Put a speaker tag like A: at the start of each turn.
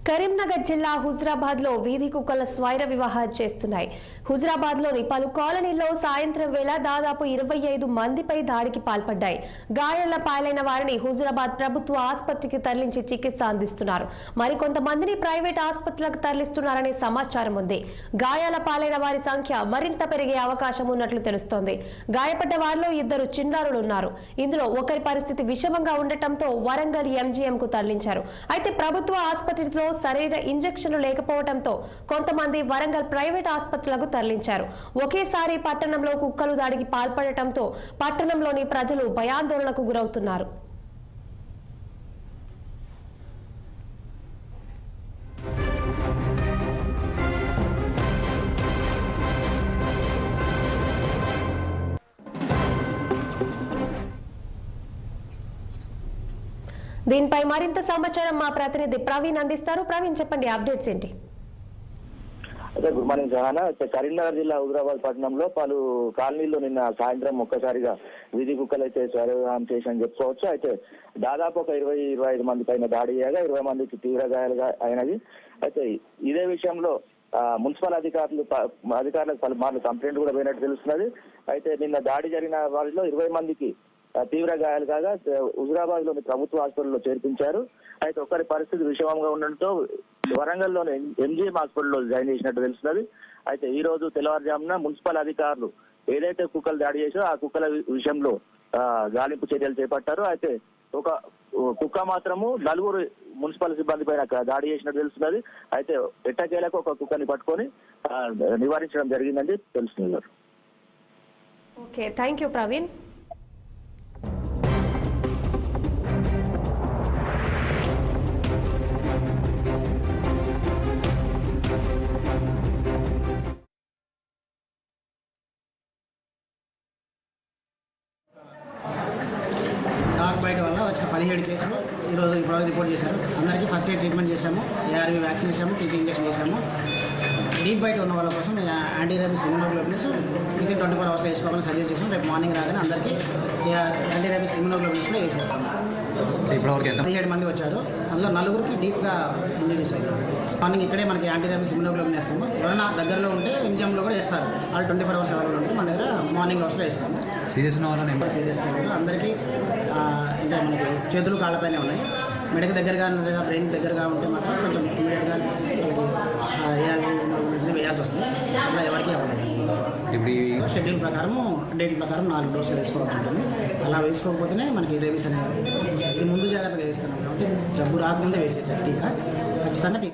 A: కరీంనగర్ జిల్లా హుజరాబాద్ లో వీధి కుక్కల స్వైర వివాహాలు చేస్తున్నాయి. హుజరాబాద్ లోని పలు కాలనీల్లో సాయంత్రం వేళ దాదాపు 25 మందిపై దాడికి పాల్పడ్డాయి. గాయాల పాలైన వారిని హుజరాబాద్ ప్రభుత్వ ఆసుపత్రికి తరలించి చికిత్స అందిస్తున్నారు. మరికొంతమందిని ప్రైవేట్ ఆసుపత్రులకు తరలిస్తున్నారనే సమాచారం ఉంది. గాయాల పాలైన వారి సంఖ్య మరింత పెరిగే అవకాశం ఉన్నట్లు తెలుస్తోంది. గాయపడ్డ వారిలో 2 చిన్నారులు ఉన్నారు. ఇందులో ఒకరి పరిస్థితి విషమంగా ఉండటంతో వరంగల్ ఎంజీఎం కు తరలించారు. అయితే ప్రభుత్వ ఆసుపత్రిలో సరైన ఇంజెక్షన్లు లేకపోవడంతో కొంతమంది వరంగల్ ప్రైవేట్ ఆసుపత్రులకు తరలించారు. ఒకేసారి పట్టణంలో కుక్కలు దాడికి పాల్పడటంతో పట్టణంలోని ప్రజలు భయాందోళనకు గురవుతున్నారు. దీనిపై మరింత సమాచారం మా ప్రతినిధి ప్రవీణ్ అందిస్తారు. ప్రవీణ్, చెప్పండి, అప్డేట్స్ ఏంటి?
B: Good morning జహానా. కరీంనగర్ జిల్లా హుజరాబాద్ పట్టణంలో పలు కాలనీల్లో నిన్న సాయంత్రం ఒక్కసారిగా వీధి కుక్కలు అయితే స్వైరవిహారం చేశాయని చెప్పుకోవచ్చు. అయితే దాదాపు ఒక 20-25 మంది పైన దాడి చేయగా 20 మందికి తీవ్ర గాయాలుగా అయినది. అయితే ఇదే విషయంలో మున్సిపల్ అధికారులకు పలుమార్లు కంప్లైంట్ కూడా పోయినట్టు తెలుస్తున్నది. అయితే నిన్న దాడి జరిగిన వారిలో 20 మందికి తీవ్ర గాయాలు కాగా హుజరాబాద్ లోని ప్రభుత్వ హాస్పిటల్లో చేర్పించారు. అయితే ఒకరి పరిస్థితి విషమంగా ఉండడంతో వరంగల్ లోని ఎంజీఎం హాస్పిటల్లో జాయిన్ చేసినట్టు తెలుస్తున్నది. అయితే ఈ రోజు తెల్లవారుజామున మున్సిపల్ అధికారులు ఏదైతే కుక్కలు దాడి చేశారో ఆ కుక్కల విషయంలో గాలింపు చర్యలు చేపట్టారు. అయితే ఒక కుక్క మాత్రము 4 మున్సిపల్ సిబ్బంది పైన దాడి చేసినట్టు తెలుస్తున్నది. అయితే ఎట్టకేలకు ఒక కుక్కని పట్టుకొని నివారించడం జరిగిందని తెలుస్తున్నారు.
A: Okay, thank you Praveen.
C: Dog bite వల్ల వచ్చిన 17 కేసులు ఈరోజు రిపోర్ట్ చేశారు. అందరికీ ఫస్ట్ ఎయిడ్ ట్రీట్మెంట్ చేశాము, ARV వ్యాక్సిన్ చేశాము, టీటీ ఇంజెక్షన్ చేశాము. డీప్ బైట్ ఉన్న వాళ్ళ కోసం యాంటీ రేబీస్ ఇమ్యునోగ్లోబులిన్స్ వితిన్ 24 అవర్స్లో వేసుకోవాలని సజెస్ట్ చేసాం. రేపు మార్నింగ్ రాగానే అందరికీ యాంటీ రేబీస్ ఇమ్యునోగ్లోబులిన్స్ కూడా వేసేస్తాము. 17 మంది వచ్చారు. అందులో 4గురికి డీప్గా ఇంజరీస్ అయ్యారు. మార్నింగ్ ఇక్కడే మనకి యాంటీ రేబీస్ ఇమ్యునోగ్లోబులిన్ వేస్తాము. ఎవరైనా దగ్గరలో ఉంటే ఎంజిఎంలో కూడా వేస్తారు. వాళ్ళు 24 అవర్స్ అవైలబుల్ ఉంటుంది. మన దగ్గర మార్నింగ్ అవర్స్లో వేస్తాము.
D: సీరియస్ ఉన్న వాళ్ళని
C: సీరియస్గా అందరికీ అంటే మనకి చేతులు కాళ్ళపైనే ఉన్నాయి. మెడకి దగ్గరగా లేదా బ్రెయిన్ దగ్గరగా ఉంటే మాత్రం కొంచెం ఇమీడియట్గా వేయాల్సి వస్తుంది. అట్లా ఎవరికి అవ్వలేదు. ఇప్పుడు షెడ్యూల్ ప్రకారం డేట్ల ప్రకారం 4 డోసులు వేసుకోవాల్సి ఉంటుంది. అలా వేసుకోకపోతేనే మనకి రేబీస్ అనేది ఇది ముందు జాగ్రత్తగా వేస్తున్నాం కాబట్టి జబ్బు రాకముందే వేసేది టీకా ఖచ్చితంగా టీకా